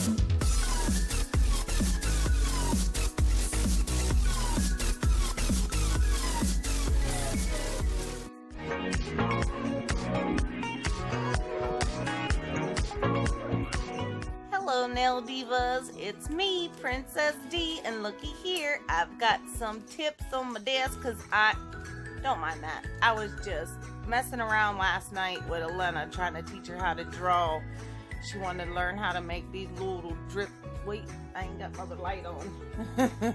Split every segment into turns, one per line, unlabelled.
Hello nail divas, it's me, Princess D, and looky here, I've got some tips on my desk because don't mind that. I was just messing around last night with Elena trying to teach her how to draw. She wanted to learn how to make these little drip, wait, I ain't got my other light on.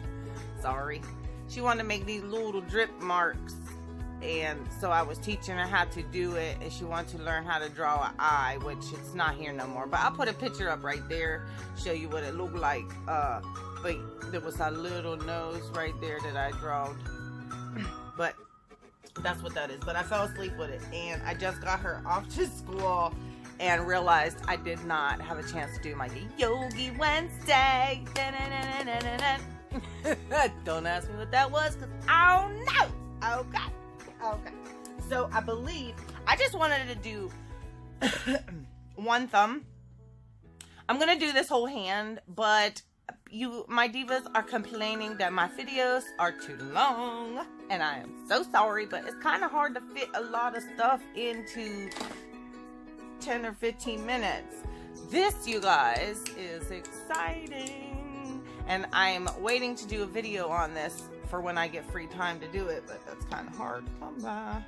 Sorry. She wanted to make these little drip marks. And so I was teaching her how to do it, and she wanted to learn how to draw an eye, which it's not here no more. But I'll put a picture up right there, show you what it looked like. But there was a little nose right there that I drawed. But that's what that is. But I fell asleep with it, and I just got her off to school and realized I did not have a chance to do my Yayoge Wednesday. Don't ask me what that was, because I don't know. Okay, so I believe I just wanted to do one thumb. I'm gonna do this whole hand, but my divas are complaining that my videos are too long, and I am so sorry, but it's kind of hard to fit a lot of stuff into 10 or 15 minutes. This, you guys, is exciting, and I'm waiting to do a video on this for when I get free time to do it, but that's kind of hard to come by.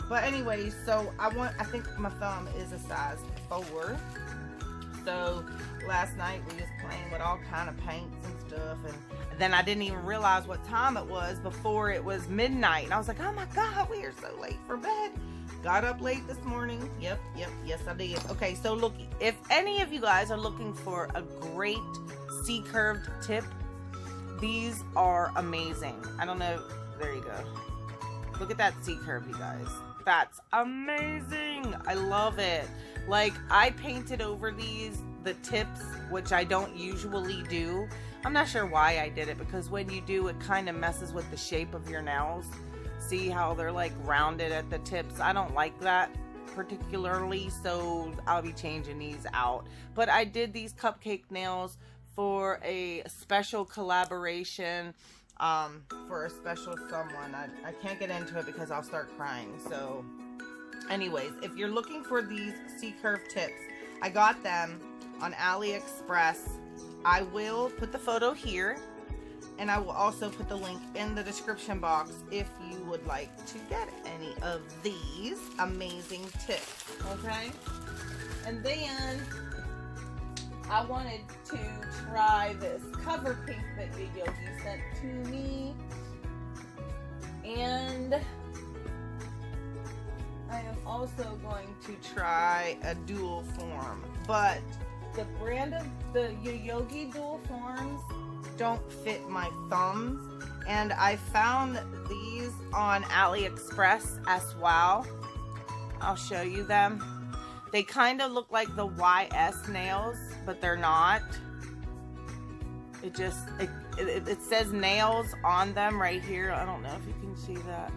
But anyway, so I think my thumb is a size 4. So last night we was playing with all kind of paints and stuff, and then I didn't even realize what time it was before it was midnight, and I was like, oh my god, we are so late for bed. Got up late this morning. Yep, yes I did. Okay, so look, if any of you guys are looking for a great C-curved tip, these are amazing. I don't know. There you go. Look at that C-curve, you guys. That's amazing. I love it. Like, I painted over the tips, which I don't usually do. I'm not sure why I did it, because when you do, it kind of messes with the shape of your nails. See how they're like rounded at the tips? I don't like that particularly, so I'll be changing these out. But I did these cupcake nails for a special collaboration, for a special someone. I can't get into it because I'll start crying. So anyways, if you're looking for these C-curve tips, I got them on AliExpress. I will put the photo here, and I will also put the link in the description box if you would like to get any of these amazing tips, okay? And then I wanted to try this cover pink that Yayoge sent to me, and I am also going to try a dual form, but the brand of the Yayoge dual forms don't fit my thumbs, and I found these on AliExpress as well. I'll show you them. They kind of look like the YS nails, but they're not. It says nails on them right here. I don't know if you can see that.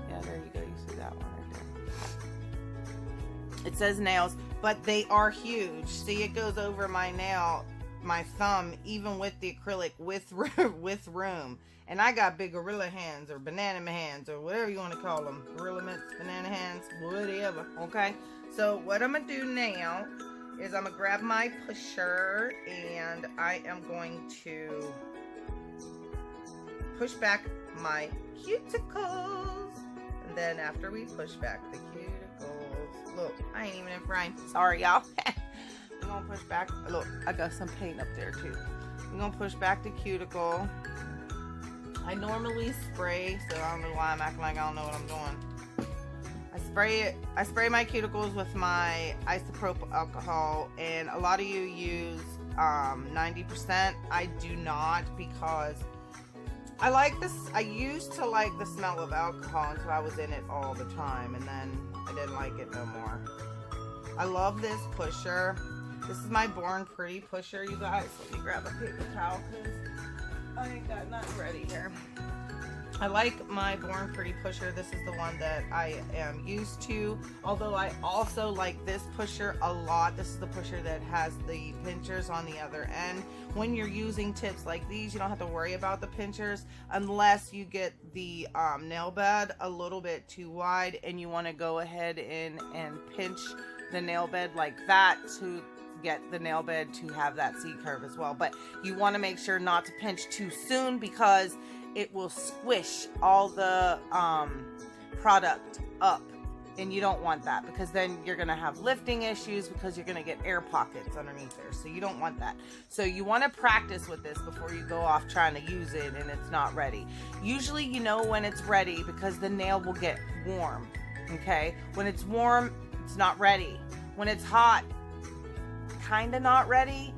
Yeah, there you go. You see that one right there. It says nails, but they are huge. See, it goes over my nail, my thumb, even with the acrylic, with room. And I got big gorilla hands, or banana hands, or whatever you want to call them. Gorilla mitts, banana hands, whatever. Okay. So what I'm going to do now is I'm going to grab my pusher, and I am going to push back my cuticles. And then after we push back the cuticles, look, I ain't even in frame. Sorry, y'all. I'm going to push back. Look, I got some paint up there too. I'm going to push back the cuticle. I normally spray, so I don't know why I'm acting like I don't know what I'm doing. I spray my cuticles with my isopropyl alcohol, and a lot of you use 90%. I do not, because I like this. I used to like the smell of alcohol until I was in it all the time, and then I didn't like it no more. I love this pusher. This is my Born Pretty pusher, you guys. Let me grab a paper towel because I ain't got nothing ready here. I like my Born Pretty pusher. This is the one that I am used to. Although I also like this pusher a lot. This is the pusher that has the pinchers on the other end. When you're using tips like these, you don't have to worry about the pinchers unless you get the nail bed a little bit too wide and you want to go ahead and pinch the nail bed like that to get the nail bed to have that C curve as well. But you want to make sure not to pinch too soon because it will squish all the product up, and you don't want that because then you're going to have lifting issues because you're going to get air pockets underneath there. So you don't want that. So you want to practice with this before you go off trying to use it and it's not ready. Usually you know when it's ready because the nail will get warm. Okay? When it's warm, it's not ready. When it's hot, kind of not ready,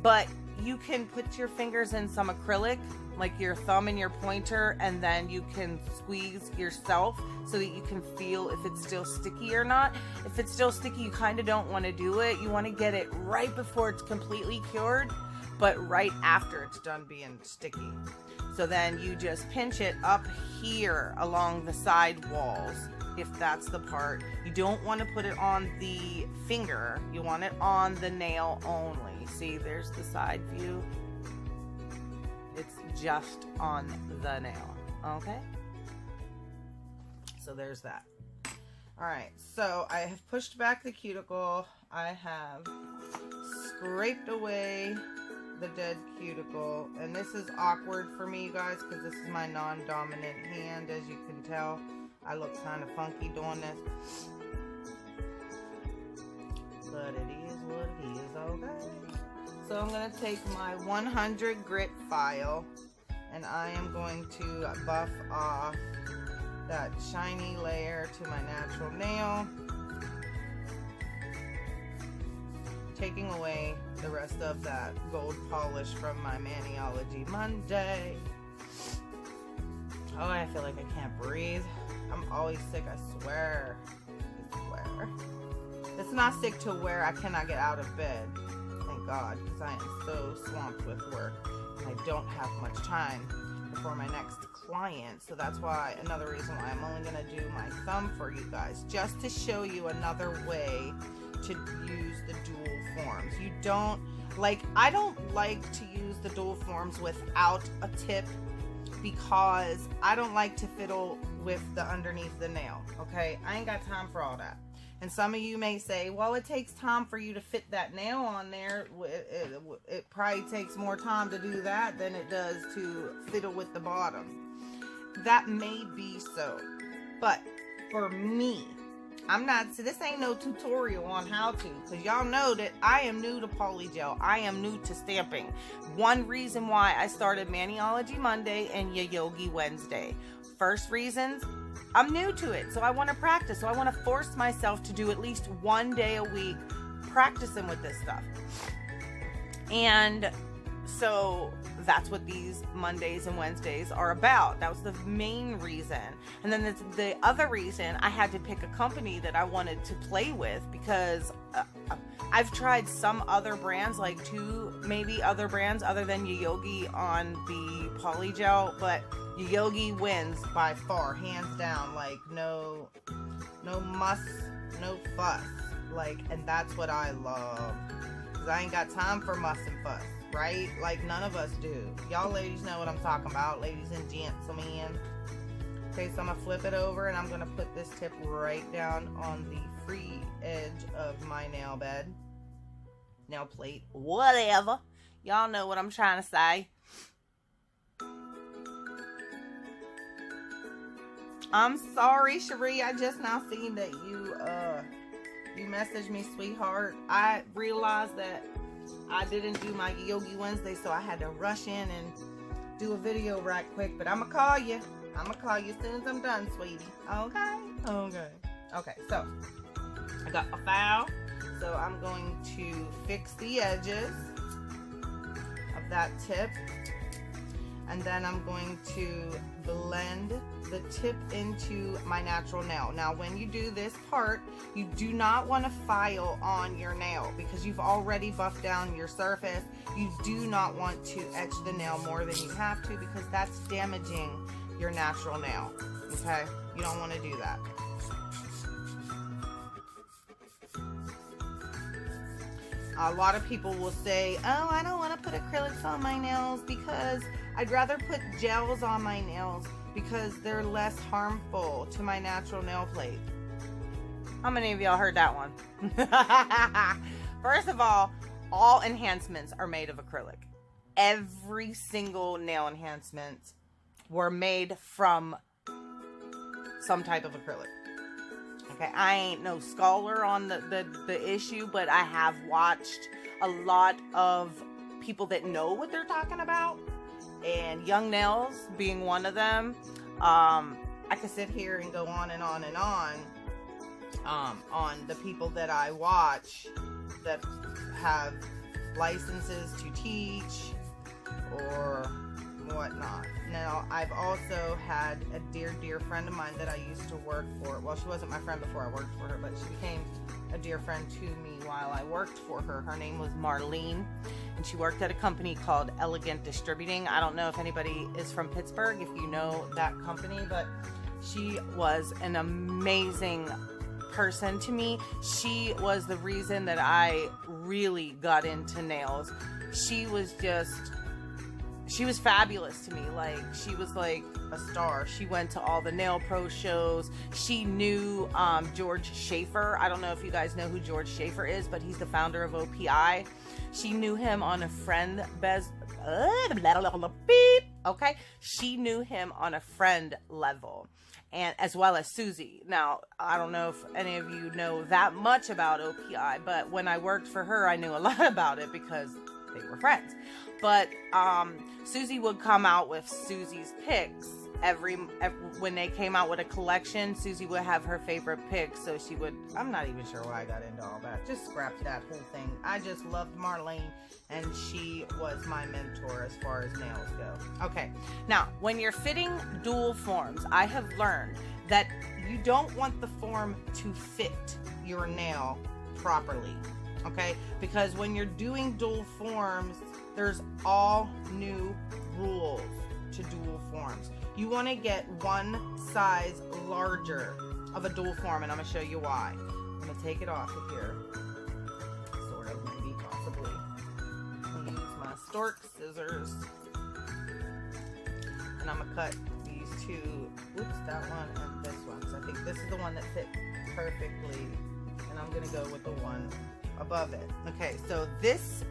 but you can put your fingers in some acrylic, like your thumb and your pointer, and then you can squeeze yourself so that you can feel if it's still sticky or not. If it's still sticky, you kind of don't want to do it. You want to get it right before it's completely cured, but right after it's done being sticky. So then you just pinch it up here along the side walls, if that's the part. You don't want to put it on the finger. You want it on the nail only. See, there's the side view. It's just on the nail, okay? So there's that. All right, so I have pushed back the cuticle. I have scraped away the dead cuticle, and this is awkward for me, you guys, because this is my non-dominant hand. As you can tell, I look kind of funky doing this, but it is what it is, okay? So I'm going to take my 100 grit file, and I am going to buff off that shiny layer to my natural nail, taking away the rest of that gold polish from my Maniology Monday. Oh, I feel like I can't breathe. I'm always sick, I swear. I swear. It's not sick to where I cannot get out of bed. Thank God, because I am so swamped with work. I don't have much time before my next client. So that's why, another reason why I'm only going to do my thumb for you guys. Just to show you another way to use the dual forms. You don't, like, I don't like to use the dual forms without a tip because I don't like to fiddle with the underneath the nail, okay? I ain't got time for all that. And some of you may say, well, it takes time for you to fit that nail on there. It probably takes more time to do that than it does to fiddle with the bottom. That may be so. But for me, so this ain't no tutorial on how to, because y'all know that I am new to polygel. I am new to stamping. One reason why I started Maniology Monday and Yayoge Wednesday. First reasons, I'm new to it, so I want to practice. So I want to force myself to do at least one day a week practicing with this stuff. And so that's what these Mondays and Wednesdays are about. That was the main reason. And then the other reason, I had to pick a company that I wanted to play with because I've tried some other brands, like 2 maybe other brands other than Yayoge on the polygel, but Yayoge wins by far, hands down. Like no muss, no fuss. Like, and that's what I love. Cause I ain't got time for muss and fuss, right? Like none of us do. Y'all ladies know what I'm talking about, ladies and gentlemen. Okay, so I'm gonna flip it over and I'm gonna put this tip right down on the free edge of my nail bed. Nail plate, whatever. Y'all know what I'm trying to say. I'm sorry, Cherie. I just now seen that you messaged me, sweetheart. I realized that I didn't do my Yayoge Wednesday, so I had to rush in and do a video right quick. But I'm gonna call you. I'm gonna call you as soon as I'm done, sweetie. Okay? Okay. Okay, so I got a file. So I'm going to fix the edges of that tip. And then I'm going to blend the tip into my natural nail. Now, when you do this part, you do not want to file on your nail because you've already buffed down your surface. You do not want to etch the nail more than you have to because that's damaging your natural nail. Okay? You don't want to do that. A lot of people will say, oh, I don't want to put acrylics on my nails because I'd rather put gels on my nails because they're less harmful to my natural nail plate. How many of y'all heard that one? First of all enhancements are made of acrylic. Every single nail enhancement were made from some type of acrylic. Okay, I ain't no scholar on the issue, but I have watched a lot of people that know what they're talking about, and Young Nails being one of them. I could sit here and go on and on and on the people that I watch that have licenses to teach or whatnot. Now, I've also had a dear friend of mine that I used to work for. Well, she wasn't my friend before I worked for her, but she became a dear friend to me while I worked for her. Her name was Marlene, and she worked at a company called Elegant Distributing. I don't know if anybody is from Pittsburgh, if you know that company, but she was an amazing person to me. She was the reason that I really got into nails. She was fabulous to me. Like, she was like a star. She went to all the Nail Pro shows. She knew George Schaefer. I don't know if you guys know who George Schaefer is, but he's the founder of OPI. She knew him on a friend okay? She knew him on a friend level, and as well as Susie. Now, I don't know if any of you know that much about OPI, but when I worked for her, I knew a lot about it because they were friends. But Susie would come out with Susie's picks every when they came out with a collection. Susie would have her favorite picks, so she would. I'm not even sure why I got into all that. Just scrap that whole thing. I just loved Marlene, and she was my mentor as far as nails go. Okay, now when you're fitting dual forms, I have learned that you don't want the form to fit your nail properly. Okay, because when you're doing dual forms, there's all new rules to dual forms. You want to get one size larger of a dual form, and I'm going to show you why. I'm going to take it off of here. Sort of, maybe, possibly. I'm going to use my stork scissors. And I'm going to cut these two. Oops, that one and this one. So I think this is the one that fit perfectly. And I'm going to go with the one above it. Okay, so this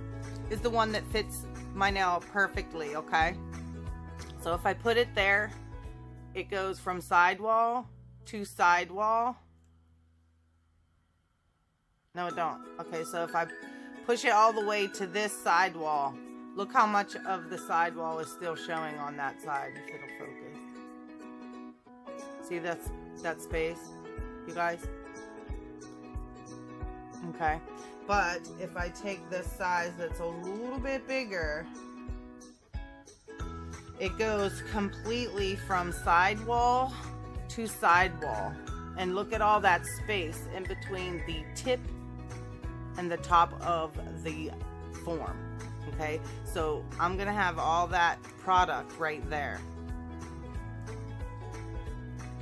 is the one that fits my nail perfectly, okay? So if I put it there, it goes from sidewall to sidewall. No, it don't. Okay, so if I push it all the way to this sidewall, look how much of the sidewall is still showing on that side, if it'll focus. See that space, you guys? Okay, but if I take this size that's a little bit bigger, it goes completely from sidewall to sidewall. And look at all that space in between the tip and the top of the form. Okay, so I'm gonna have all that product right there,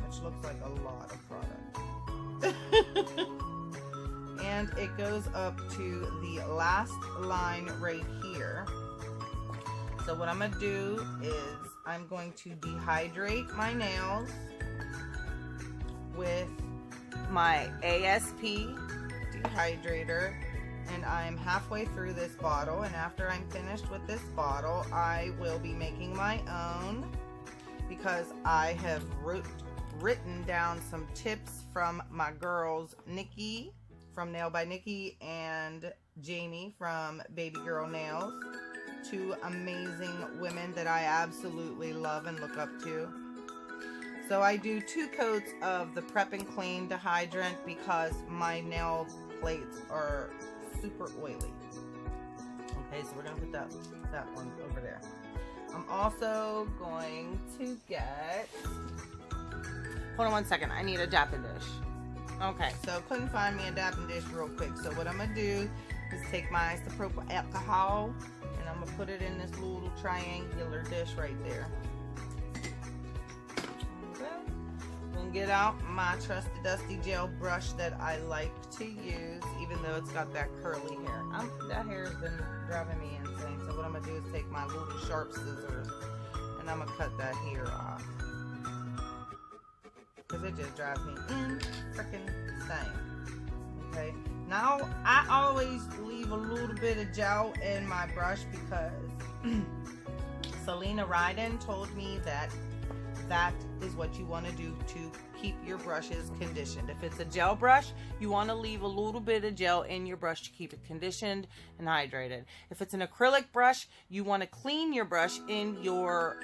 which looks like a lot of product. And it goes up to the last line right here. So what I'm going to do is I'm going to dehydrate my nails with my ASP dehydrator. And I'm halfway through this bottle. And after I'm finished with this bottle, I will be making my own, because I have written down some tips from my girls, Nikki from Nail by Nikki and Jamie from Baby Girl Nails. Two amazing women that I absolutely love and look up to. So I do 2 coats of the Prep and Clean dehydrant because my nail plates are super oily. Okay, so we're gonna put that one over there. I'm also going to get, hold on one second, I need a dapping dish. Okay, so couldn't find me a dapping dish real quick. So what I'm going to do is take my isopropyl alcohol and I'm going to put it in this little triangular dish right there. get out my trusty dusty gel brush that I like to use, even though it's got that curly hair. That hair has been driving me insane. So what I'm gonna do is take my little sharp scissors and I'm gonna cut that hair off, because it just drives me freaking insane. Okay, now I always leave a little bit of gel in my brush because Selena Ryden told me that is what you want to do to keep your brushes conditioned. If it's a gel brush, you want to leave a little bit of gel in your brush to keep it conditioned and hydrated. If it's an acrylic brush, you want to clean your brush in your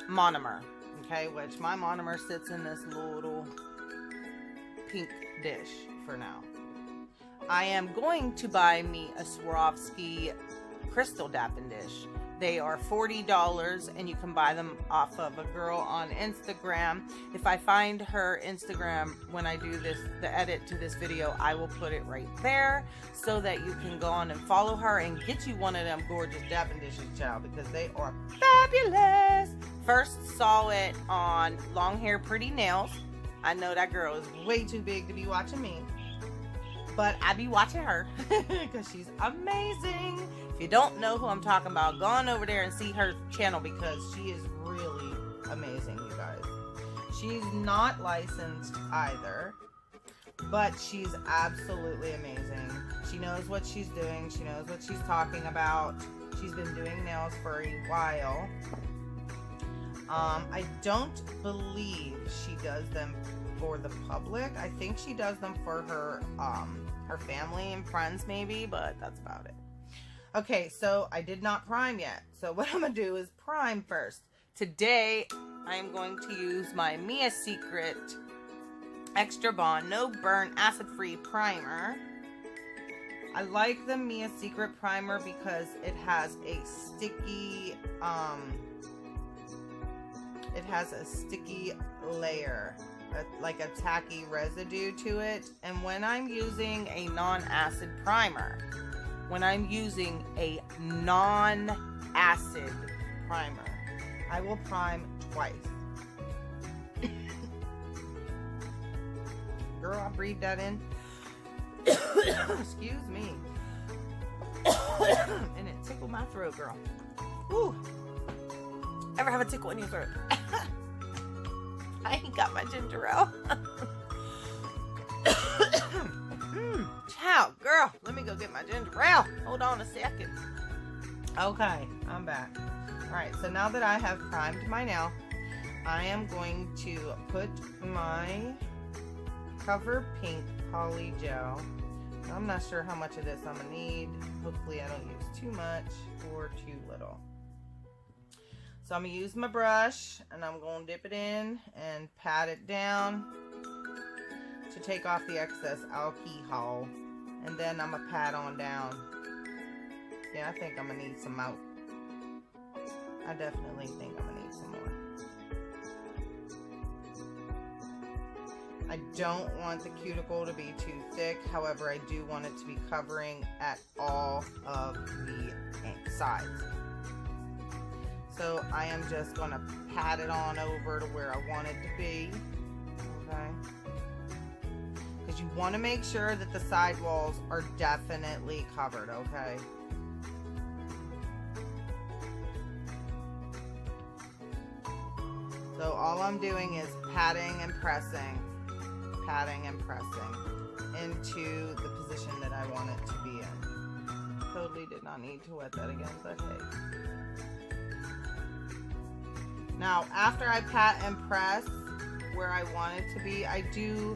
monomer, okay, which my monomer sits in this little pink dish for now. I am going to buy me a Swarovski crystal dapping dish. They are $40 and you can buy them off of a girl on Instagram. If I find her Instagram when I do the edit to this video, I will put it right there so that you can go on and follow her and get you one of them gorgeous dapping dishes, child, because they are fabulous. First saw it on Long Hair Pretty Nails. I know that girl is way too big to be watching me, but I be watching her because she's amazing. If you don't know who I'm talking about, go on over there and see her channel because she is really amazing, you guys. She's not licensed either, but she's absolutely amazing. She knows what she's doing. She knows what she's talking about. She's been doing nails for a while. I don't believe she does them for the public. I think she does them for her family and friends maybe, but that's about it. Okay, so I did not prime yet. So what I'm going to do is prime first. Today, I am going to use my Mia Secret Extra Bond No Burn Acid-Free Primer. I like the Mia Secret Primer because it has a sticky, layer, like a tacky residue to it. And when I'm using a non-acid primer, I will prime twice. Girl, I breathed that in. Excuse me. And it tickled my throat, girl. Woo. Ever have a tickle in your throat? I ain't got my ginger ale. Ciao, girl. Let me go get my ginger ale. Hold on a second. Okay, I'm back. Alright, so now that I have primed my nail, I am going to put my Cover Pink Poly Gel. I'm not sure how much of this I'm going to need. Hopefully I don't use too much or too little. So I'm going to use my brush and I'm going to dip it in and pat it down to take off the excess alcohol. And then I'm going to pat on down. Yeah, I think I'm going to need some out. I definitely think I'm going to need some more. I don't want the cuticle to be too thick. However, I do want it to be covering at all of the sides. So I am just going to pat it on over to where I want it to be. Okay. Because you want to make sure that the side walls are definitely covered, okay? So all I'm doing is patting and pressing into the position that I want it to be in. Totally did not need to wet that again, but hey. Now, after I pat and press where I want it to be, I do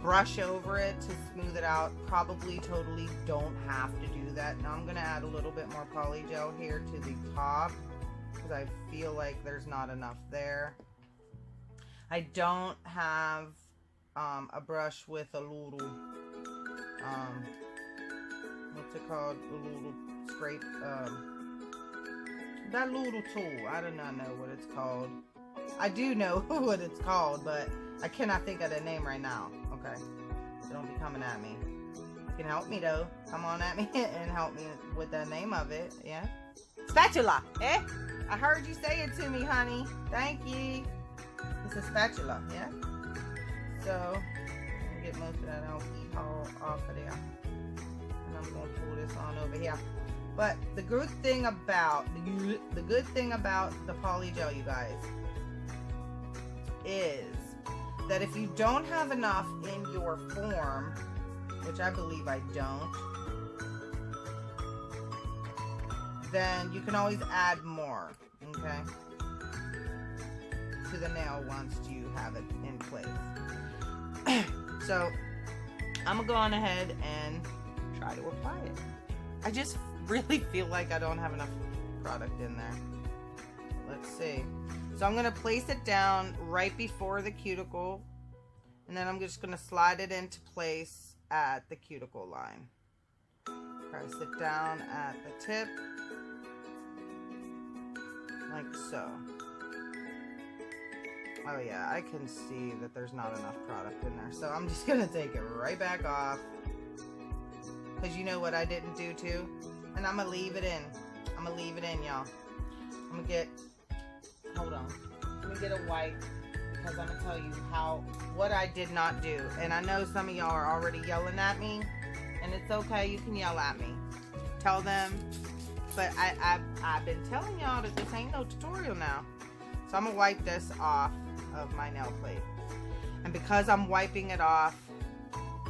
brush over it to smooth it out. Probably totally don't have to do that. Now I'm going to add a little bit more poly gel here to the top because I feel like there's not enough there. I don't have a brush with a little, what's it called? A little scrape, that little tool. I do not know what it's called. I do know what it's called, but I cannot think of the name right now. Okay, so don't be coming at me. You can help me though. Come on at me and help me with the name of it. Yeah, spatula. Eh? I heard you say it to me, honey. Thank you. It's a spatula, yeah? So, I'm gonna get most of that alcohol off of there. And I'm gonna pull this on over here. But the good thing about the poly gel, you guys, is that if you don't have enough in your form, which I believe I don't, then you can always add more, okay, to the nail once you have it in place. So I'm gonna go on ahead and try to apply it. I just really feel like I don't have enough product in there. Let's see. So I'm gonna place it down right before the cuticle, and then I'm just gonna slide it into place at the cuticle line. Press it down at the tip, like so. Oh yeah, I can see that there's not enough product in there. So I'm just gonna take it right back off. Because you know what I didn't do too? And I'm gonna leave it in. I'm gonna leave it in, y'all. I'm gonna get, hold on. Let me get a wipe, because I'm gonna tell you what I did not do. And I know some of y'all are already yelling at me, and it's okay, you can yell at me. Tell them, but I've been telling y'all that this ain't no tutorial now. So I'm gonna wipe this off of my nail plate. And because I'm wiping it off,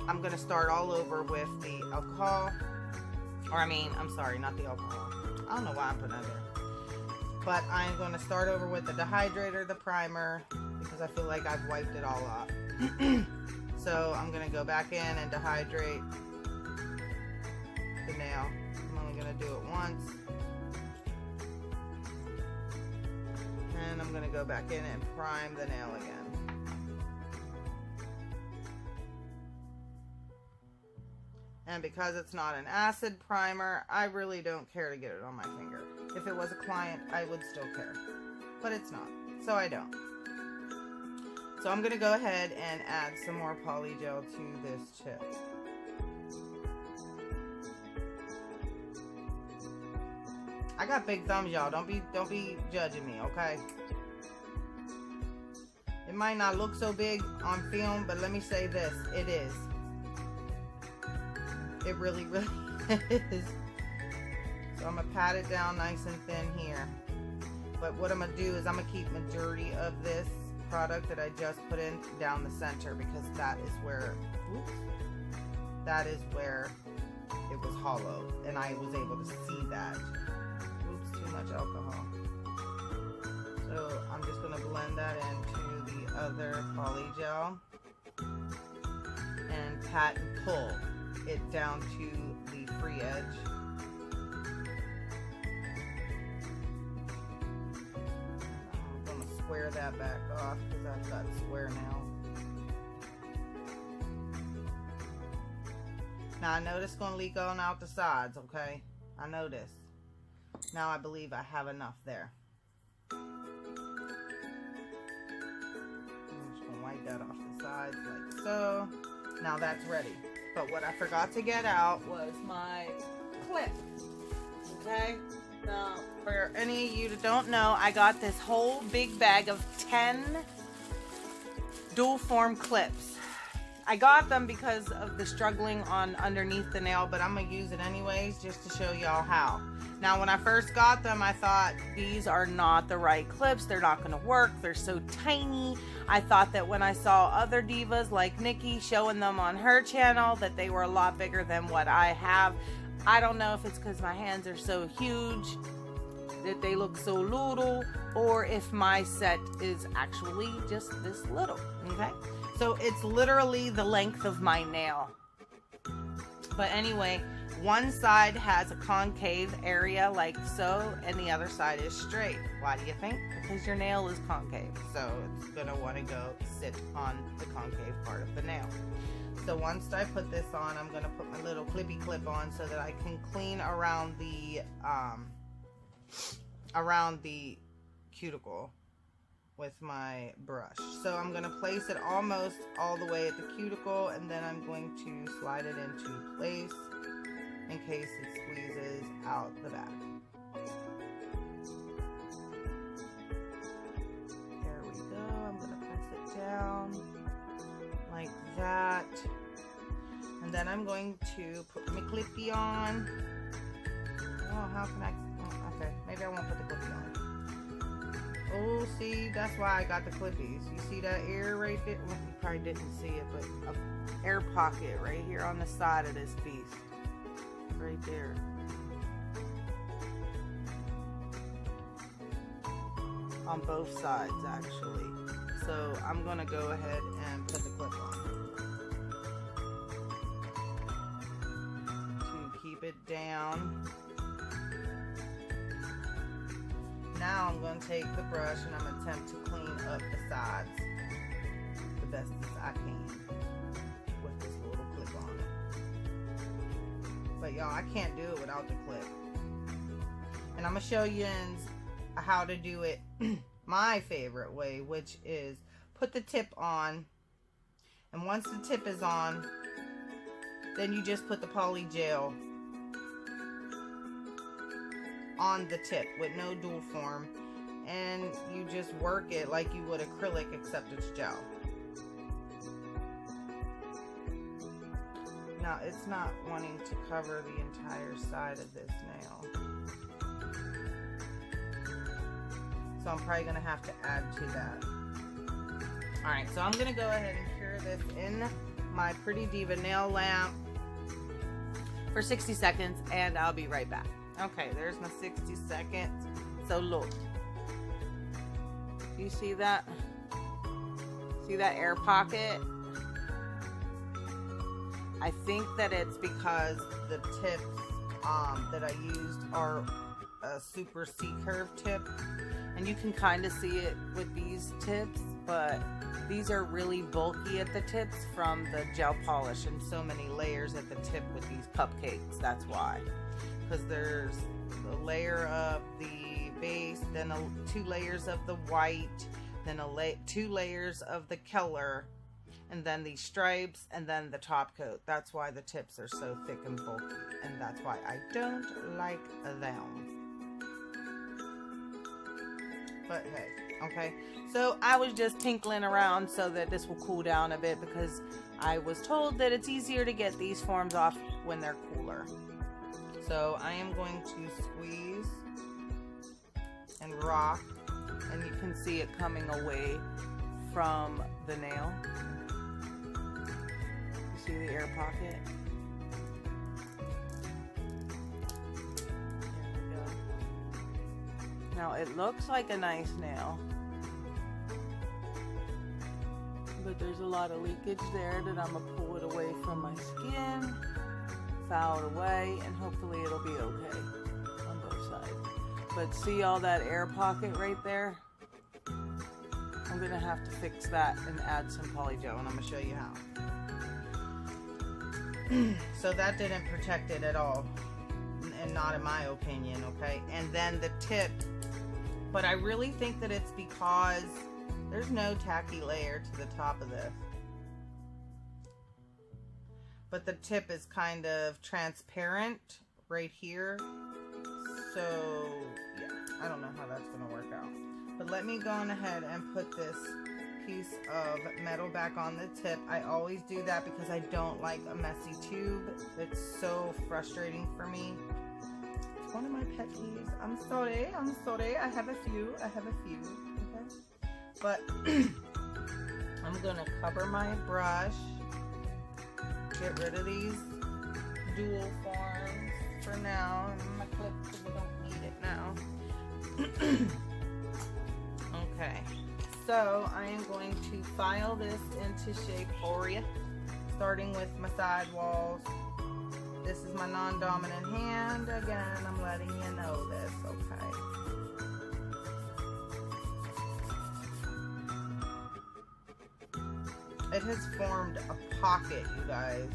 I'm gonna start all over with the alcohol. Or I'm sorry, not the alcohol. I don't know why I'm putting that there. But I'm going to start over with the dehydrator, the primer, because I feel like I've wiped it all off. So I'm going to go back in and dehydrate the nail. I'm only going to do it once. And I'm going to go back in and prime the nail again. And because it's not an acid primer, I really don't care to get it on my finger. If it was a client, I would still care. But it's not, so I don't. So I'm going to go ahead and add some more poly gel to this chip. I got big thumbs, y'all. Don't be judging me, okay? It might not look so big on film, but let me say this, it is. It really, really is. So I'm going to pat it down nice and thin here. But what I'm going to do is I'm going to keep majority of this product that I just put in down the center, because that is where, oops, that is where it was hollow. And I was able to see that. Oops, too much alcohol. So I'm just going to blend that into the other poly gel. And pat and pull it down to the free edge. I'm going to square that back off because I've got square nails. Now I know this is going to leak on out the sides, okay? I know this. Now I believe I have enough there. I'm just going to wipe that off the sides like so. Now that's ready. But what I forgot to get out was my clip. Okay? Now, for any of you that don't know, I got this whole big bag of 10 dual form clips. I got them because of the struggling on underneath the nail, but I'm going to use it anyways just to show y'all how. Now, when I first got them, I thought these are not the right clips. They're not going to work. They're so tiny. I thought that when I saw other divas like Nikki showing them on her channel, that they were a lot bigger than what I have. I don't know if it's because my hands are so huge that they look so little, or if my set is actually just this little, okay? So it's literally the length of my nail. But anyway, one side has a concave area like so, and the other side is straight. Why do you think? Because your nail is concave, so it's gonna want to go sit on the concave part of the nail. So once I put this on, I'm gonna put my little clippy clip on so that I can clean around the cuticle with my brush. So I'm gonna place it almost all the way at the cuticle, and then I'm going to slide it into place in case it squeezes out the back. There we go. I'm then I'm going to put my clippy on. Oh, how can I? Oh, okay, maybe I won't put the clippy on. Oh, see, that's why I got the clippies. You see that air right there? Well, you probably didn't see it, but an air pocket right here on the side of this piece. Right there. On both sides, actually. So I'm gonna go ahead and put the clip on to keep it down. Now I'm going to take the brush and I'm going to attempt to clean up the sides the best as I can with this little clip on it. But y'all, I can't do it without the clip. And I'm going to show you how to do it my favorite way, which is put the tip on, and once the tip is on, then you just put the poly gel on the tip with no dual form, and you just work it like you would acrylic, except it's gel. Now it's not wanting to cover the entire side of this nail, so I'm probably gonna have to add to that. Alright, so I'm gonna go ahead and cure this in my Pretty Diva nail lamp for 60 seconds, and I'll be right back. Okay, there's my 60 seconds. So look, you see that? See that air pocket? I think that it's because the tips that I used are a super C-curve tip, and you can kind of see it with these tips, but these are really bulky at the tips from the gel polish, and so many layers at the tip with these cupcakes. That's why. Because there's the layer of the base, then 2 layers of the white, then 2 layers of the color, and then these stripes, and then the top coat. That's why the tips are so thick and bulky, and that's why I don't like them. But hey, okay. So I was just tinkling around so that this will cool down a bit, because I was told that it's easier to get these forms off when they're cooler. So I am going to squeeze and rock, and you can see it coming away from the nail. You see the air pocket? There we go. Now it looks like a nice nail, but there's a lot of leakage there that I'm gonna pull it away from my skin, foul it away, and hopefully it'll be okay on both sides. But see all that air pocket right there? I'm gonna have to fix that and add some poly gel, and I'm gonna show you how. So that didn't protect it at all, and not in my opinion, okay? And then the tip, but I really think that it's because there's no tacky layer to the top of this. But the tip is kind of transparent right here. So, yeah, I don't know how that's going to work out. But let me go on ahead and put this piece of metal back on the tip. I always do that because I don't like a messy tube. It's so frustrating for me. It's one of my pet peeves. I'm sorry. I have a few. Okay? But I'm going to cover my brush. Get rid of these dual forms for now. And my clip, because I don't need it now. Okay, so I am going to file this into shape for you, starting with my side walls. This is my non-dominant hand. Again, I'm letting you know this, okay? It has formed a pocket, you guys,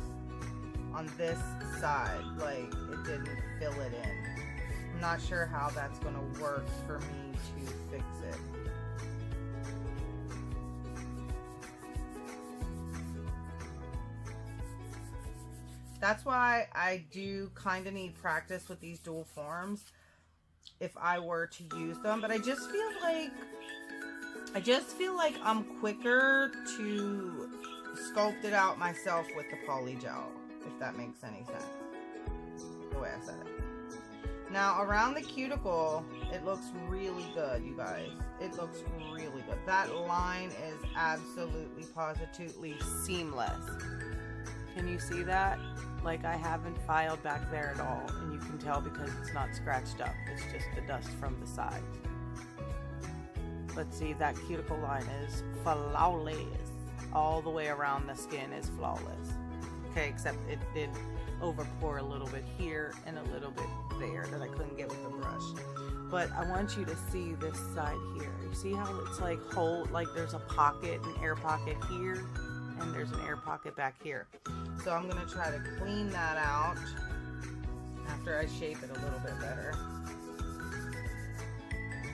on this side. Like, it didn't fill it in. I'm not sure how that's going to work for me to fix it. That's why I do kind of need practice with these dual forms if I were to use them. But I just feel like I'm quicker to sculpt it out myself with the poly gel. if that makes any sense, the way I said it. Now, around the cuticle, it looks really good, you guys. It looks really good. That line is absolutely, positively seamless. Can you see that? Like, I haven't filed back there at all, and you can tell because it's not scratched up. It's just the dust from the sides. But see, that cuticle line is flawless. All the way around the skin is flawless. Okay, except it did overpour a little bit here and a little bit there that I couldn't get with the brush. But I want you to see this side here. You see how it's like like there's a pocket, an air pocket here, and there's an air pocket back here. So I'm gonna try to clean that out after I shape it a little bit better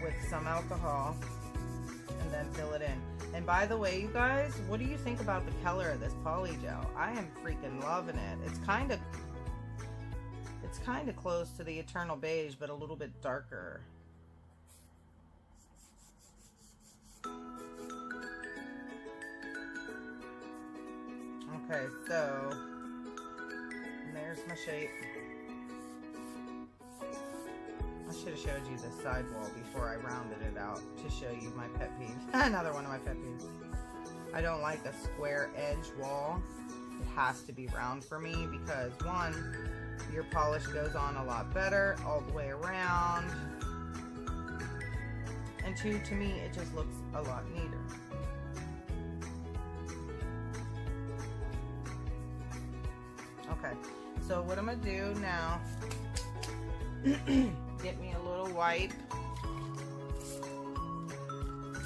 with some alcohol and then fill it in. And by the way, you guys, what do you think about the color of this poly gel? I am freaking loving it. It's kind of close to the Eternal Beige, but a little bit darker. Okay, so there's my shape. I should have showed you the sidewall before I rounded it out to show you my pet peeve. Another one of my pet peeves. I don't like a square edge wall. It has to be round for me because one, your polish goes on a lot better all the way around. And two, to me, it just looks a lot neater. Okay, so what I'm gonna do now, get me a little wipe,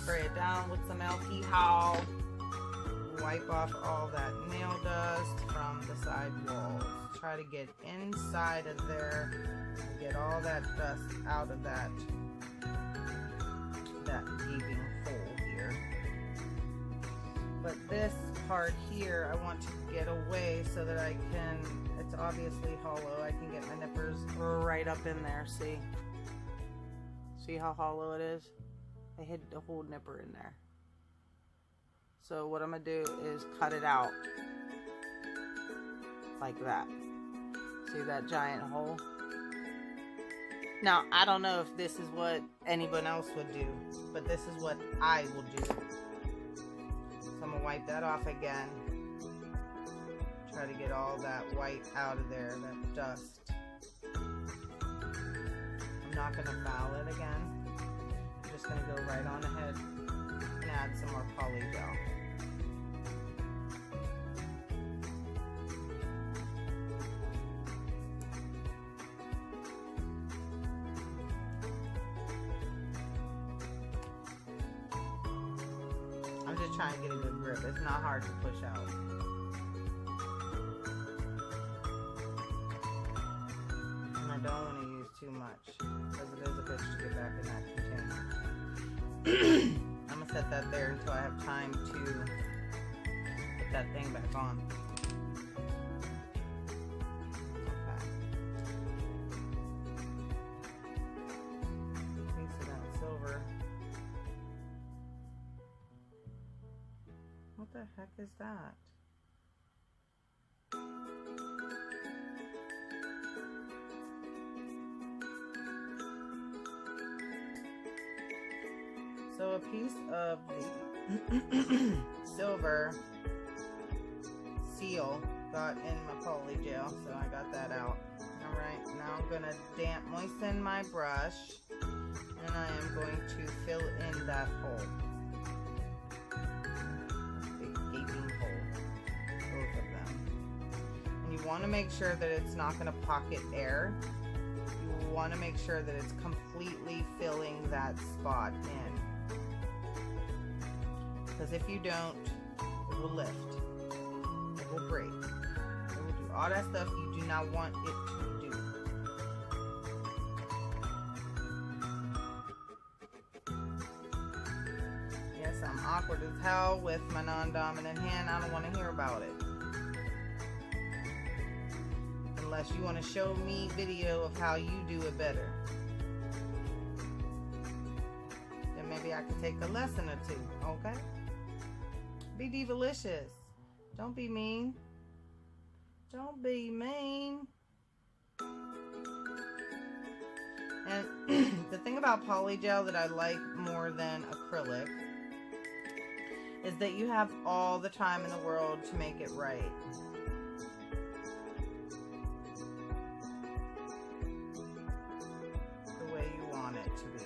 spray it down with some alcohol, wipe off all that nail dust from the side walls. Try to get inside of there, get all that dust out of that gaping hole here. But this part here, I want to get away so that I can, it's obviously hollow, I can get my nippers right up in there, see? See how hollow it is? I hid the whole nipper in there. So what I'm gonna do is cut it out like that. See that giant hole? Now, I don't know if this is what anyone else would do, but this is what I will do. So I'm gonna wipe that off again. Try to get all that white out of there, that dust. I'm not gonna foul it again. I'm just gonna go right on ahead and add some more poly gel. I'm just trying to get a good grip. It's not hard to push out. And I don't want to use too much because it is a bitch to get back in that container. I'm going to set that there until I have time to put that thing back on. Okay. Piece of that silver. What the heck is that? So a piece of the silver seal got in my poly gel, so I got that out. Alright, now I'm gonna moisten my brush, and I am going to fill in that hole. You want to make sure that it's not going to pocket air. You want to make sure that it's completely filling that spot in. Because if you don't, it will lift. It will break. It will do all that stuff you do not want it to do. Yes, I'm awkward as hell with my non-dominant hand. I don't want to hear about it. Unless you want to show me video of how you do it better. Then maybe I could take a lesson or two, okay? Be divalicious. Don't be mean. Don't be mean. And the thing about polygel that I like more than acrylic is that you have all the time in the world to make it right. The way you want it to be.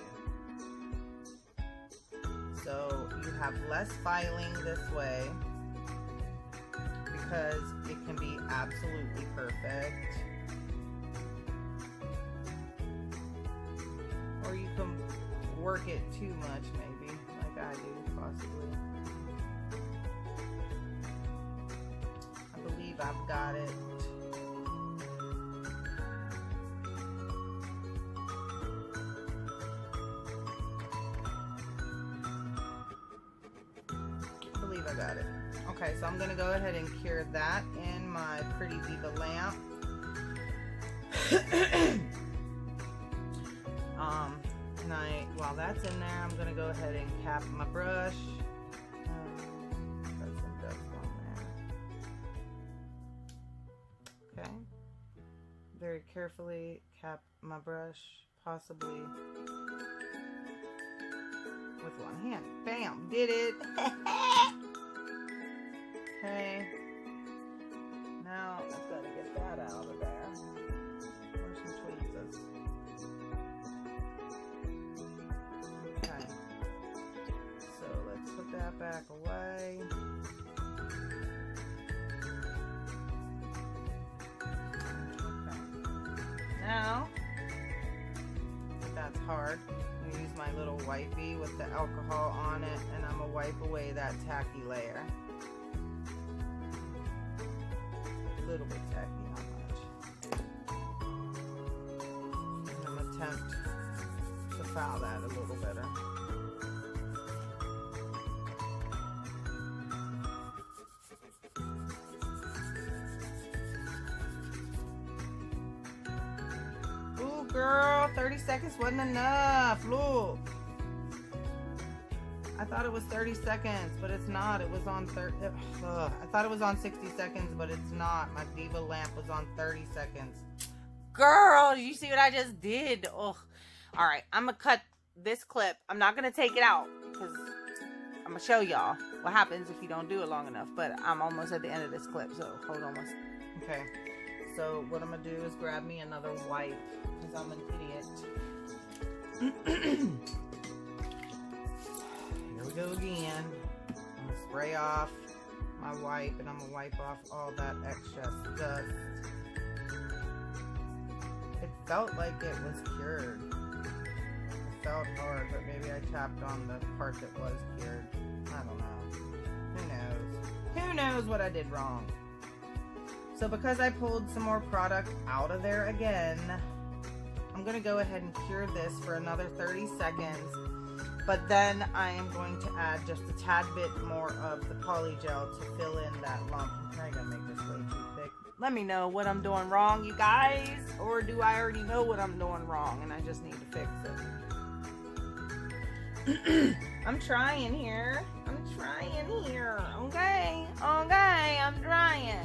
So you have less filing this way because it can be absolutely perfect. Or you can work it too much, maybe, like I do, possibly. I believe I've got it. I got it. Okay, so I'm going to go ahead and cure that in my Pretty Diva lamp. While that's in there, I'm going to go ahead and cap my brush. Put some dust on there. Okay. Very carefully cap my brush, possibly with one hand. Bam! Did it! Okay. Now I've got to get that out of there. Where's some tweezers? Okay. So let's put that back away. Okay. Now, that's hard. I'm going to use my little wipey with the alcohol on it, and I'm going to wipe away that tacky layer. A little bit tacky, not much. And I'm going to attempt to file that a little better. Ooh, girl, 30 seconds wasn't enough. Look. I thought it was 30 seconds, but it's not. It was on I thought it was on 60 seconds, but it's not. My Diva lamp was on 30 seconds. Girl, did you see what I just did? Oh, all right. I'm going to cut this clip. I'm not going to take it out because I'm going to show y'all what happens if you don't do it long enough. But I'm almost at the end of this clip, so hold on one second. Okay. So what I'm going to do is grab me another wipe because I'm an idiot. Here we go again. I'm going to spray off my wipe, and I'm going to wipe off all that excess dust. It felt like it was cured. It felt hard, but maybe I tapped on the part that was cured. I don't know. Who knows? Who knows what I did wrong? So because I pulled some more product out of there again, I'm going to go ahead and cure this for another 30 seconds. But then I am going to add just a tad bit more of the polygel to fill in that lump. I'm probably going to make this way too thick. Let me know what I'm doing wrong, you guys. Or do I already know what I'm doing wrong and I just need to fix it? I'm trying here. I'm trying here. Okay. Okay, I'm trying.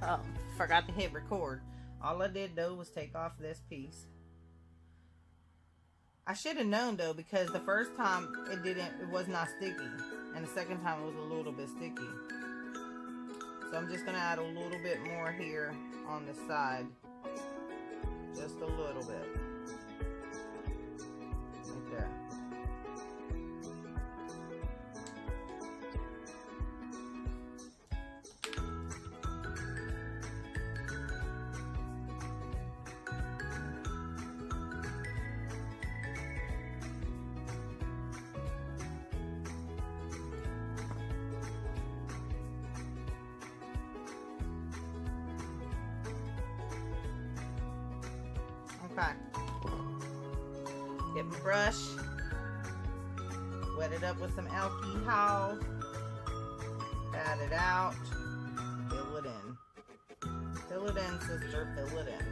Oh, forgot to hit record. All I did though was take off this piece. I should have known though, because the first time it was not sticky, and the second time it was a little bit sticky. So I'm just gonna add a little bit more here on the side, just a little bit, right there. Okay. Get my brush, wet it up with some alcohol, pat it out, fill it in. Fill it in, sister, fill it in.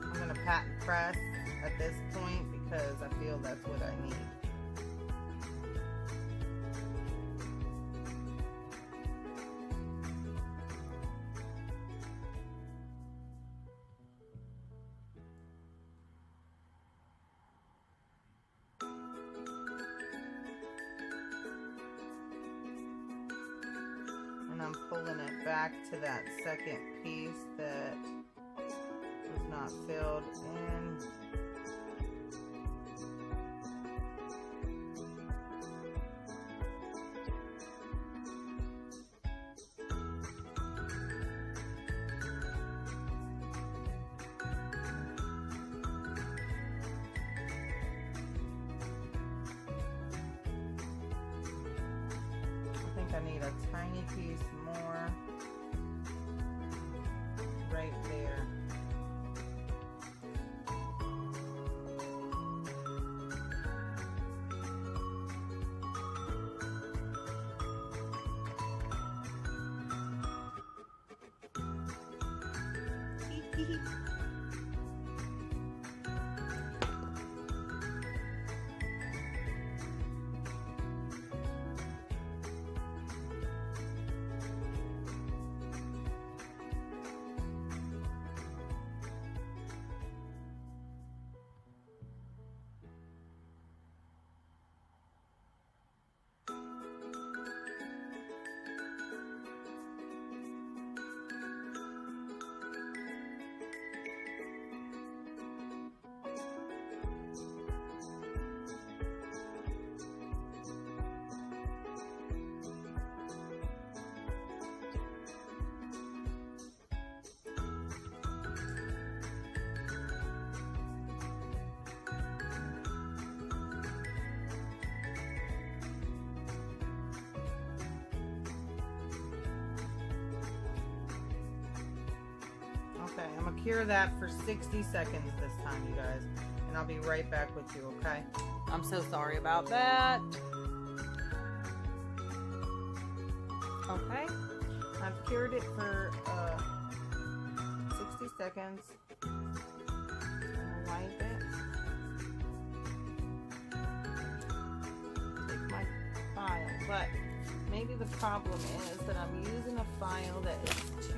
I'm going to pat and press at this point because I feel that's what I need. pulling it back to that second piece that was not filled in. I need a tiny piece more right there. Okay, I'm gonna cure that for 60 seconds this time, you guys, and I'll be right back with you, okay? I'm so sorry about that. Okay, I've cured it for 60 seconds. I'm gonna wipe it. Take my file, but maybe the problem is that I'm using a file that is too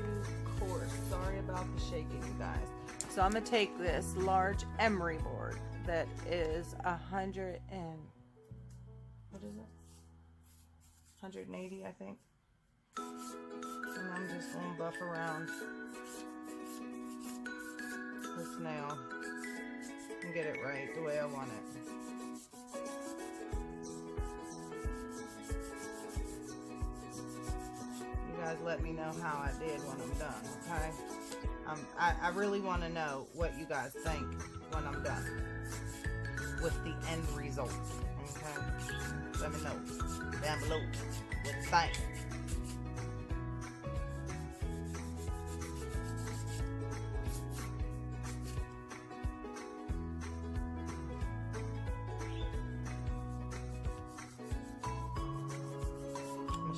coarse. Sorry about the shaking, you guys. So I'm gonna take this large emery board that is 100 and what is it? 180, I think. And I'm just gonna buff around this nail and get it right the way I want it. You guys let me know how I did when I'm done, okay? I really want to know what you guys think when I'm done with the end result, okay? Let me know down below what you think.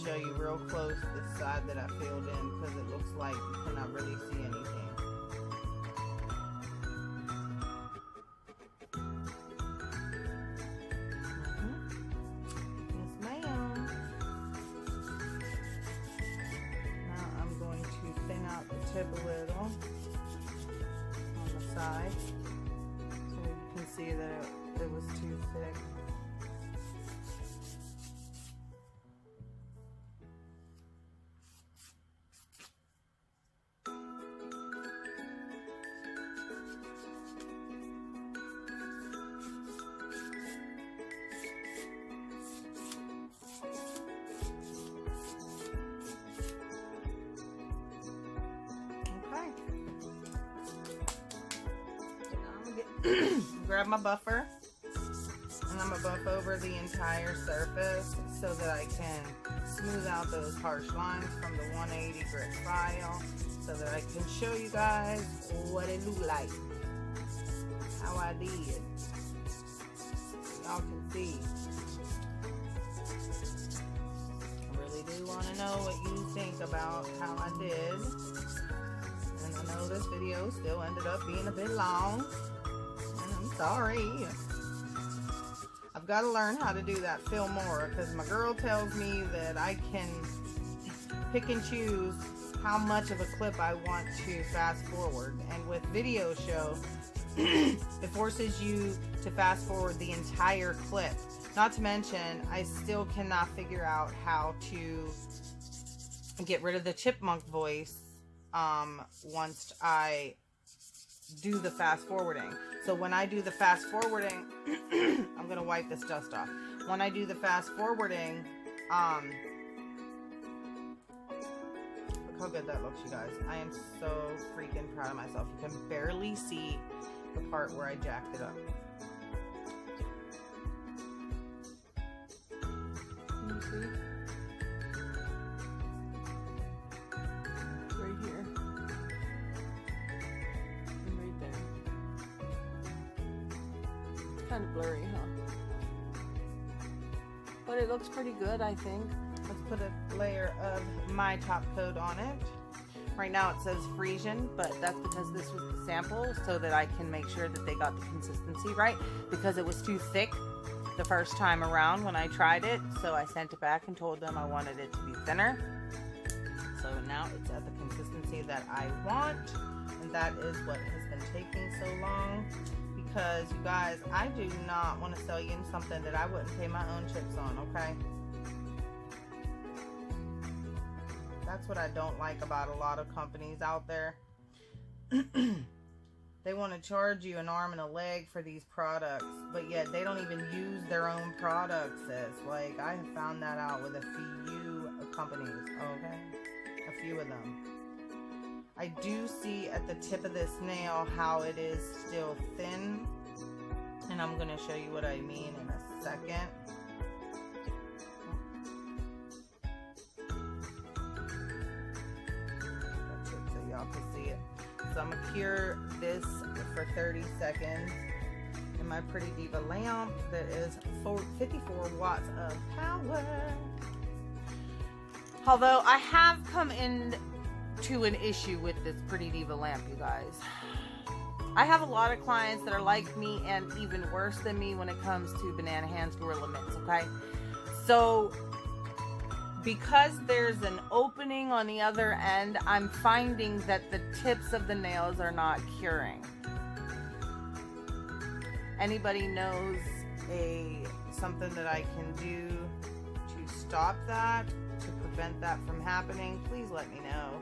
Show you real close the side that I filled in because it looks like you cannot really see anything. Yes, ma'am. Now I'm going to thin out the tip a little on the side so you can see that it was too thick. Grab my buffer and I'm gonna buff over the entire surface so that I can smooth out those harsh lines from the 180 grit file so that I can show you guys what it looked like, how I did. Y'all can see. I really do want to know what you think about how I did. And I know this video still ended up being a bit long. Sorry. I've got to learn how to do that fill more because my girl tells me that I can pick and choose how much of a clip I want to fast forward, and with video show it forces you to fast forward the entire clip. Not to mention I still cannot figure out how to get rid of the chipmunk voice once I do the fast forwarding. So when I do the fast forwarding, I'm gonna wipe this dust off. When I do the fast forwarding, look how good that looks, you guys. I am so freaking proud of myself. You can barely see the part where I jacked it up. Can you see? Right here. And right there. It's kind of blurry, huh? But it looks pretty good, I think. Let's put a layer of my top coat on it. Right now it says Frisian, but that's because this was the sample, so that I can make sure that they got the consistency right, because it was too thick the first time around when I tried it. So I sent it back and told them I wanted it to be thinner. So now it's at the consistency that I want, and that is what has been taking so long. Because, you guys, I do not want to sell you something that I wouldn't pay my own chips on, okay? That's what I don't like about a lot of companies out there. They want to charge you an arm and a leg for these products, but yet they don't even use their own products. Like, I have found that out with a few companies, okay? A few of them. I do see at the tip of this nail how it is still thin, and I'm going to show you what I mean in a second. That's it, so y'all can see it. So I'm going to cure this for 30 seconds in my Pretty Diva lamp that is 54 watts of power. Although I have come in to an issue with this Pretty Diva lamp, you guys. I have a lot of clients that are like me and even worse than me when it comes to Banana Hands Gorilla Mitts, okay? So, because there's an opening on the other end, I'm finding that the tips of the nails are not curing. Anybody knows something that I can do to stop that, to prevent that from happening? Please let me know.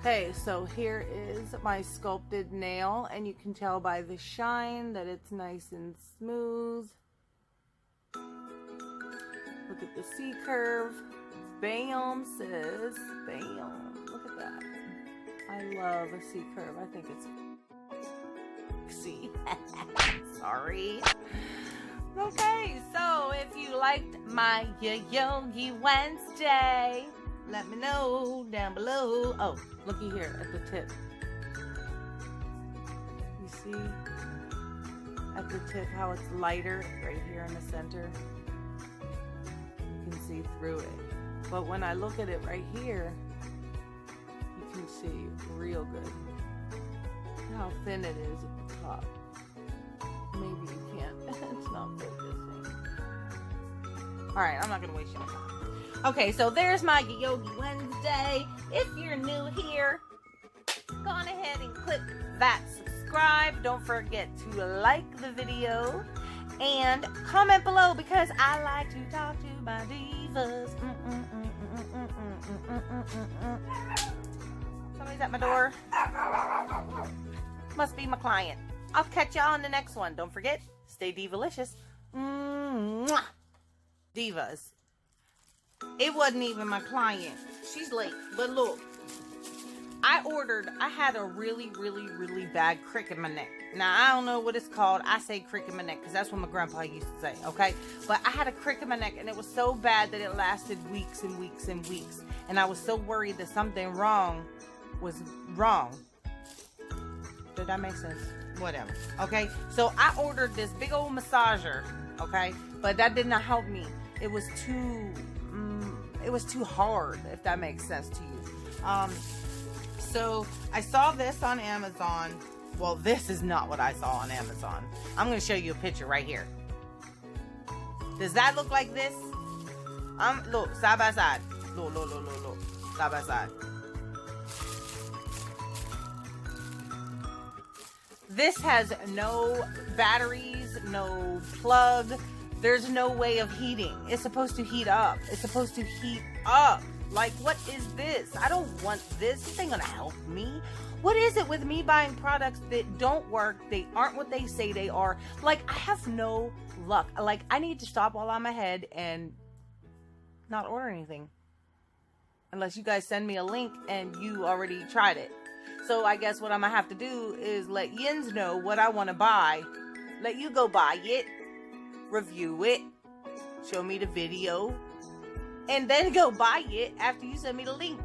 Okay, so here is my sculpted nail, and you can tell by the shine that it's nice and smooth. Look at the C curve. Bam, sis. Bam. Look at that. I love a C curve. I think it's sexy. Sorry. Okay, so if you liked my Yayoge Wednesday, let me know down below. Oh, looky here at the tip. You see at the tip how it's lighter right here in the center? You can see through it. But when I look at it right here, you can see real good how thin it is at the top. Maybe you can't. It's not focusing. Alright, I'm not going to waste your time. Okay, so there's my Yayoge Wednesday. If you're new here, go on ahead and click that subscribe. Don't forget to like the video and comment below, because I like to talk to my divas. Somebody's at my door. Must be my client. I'll catch y'all on the next one. Don't forget, stay divalicious. Divas. It wasn't even my client. She's late. But look, I had a really, really, really bad crick in my neck. Now, I don't know what it's called. I say crick in my neck because that's what my grandpa used to say, okay? But I had a crick in my neck, and it was so bad that it lasted weeks and weeks and weeks. And I was so worried that something was wrong. Did that make sense? Whatever. Okay? So I ordered this big old massager, okay? But that did not help me. It was too hard, if that makes sense to you. So I saw this on Amazon. Well, this is not what I saw on Amazon. I'm going to show you a picture right here. Does that look like this? Look, side by side. Look. Side by side. This has no batteries, no plug. There's no way of heating. It's supposed to heat up. It's supposed to heat up. Like, what is this? I don't want this. This ain't gonna help me. What is it with me buying products that don't work? They aren't what they say they are. Like, I have no luck. Like, I need to stop while I'm ahead and not order anything. Unless you guys send me a link and you already tried it. So I guess what I'm gonna have to do is let Yins know what I want to buy. Let you go buy it. Review it. Show me the video. And then go buy it after you send me the link.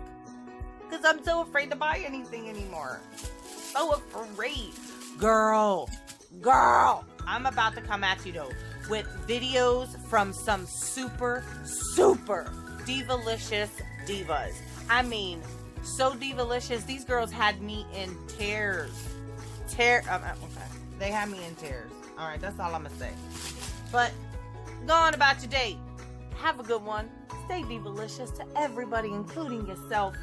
Because I'm so afraid to buy anything anymore. So afraid. Girl. I'm about to come at you though. With videos from some super divalicious divas. I mean, so divalicious. These girls had me in tears. Okay. They had me in tears. Alright, that's all I'm going to say. But, go on about your day. Have a good one. Stay divalicious to everybody, including yourself.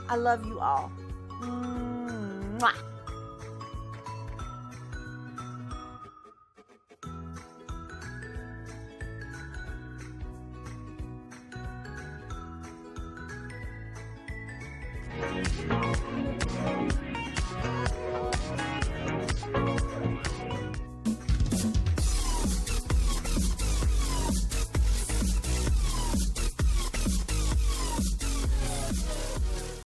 I love you all. Mwah.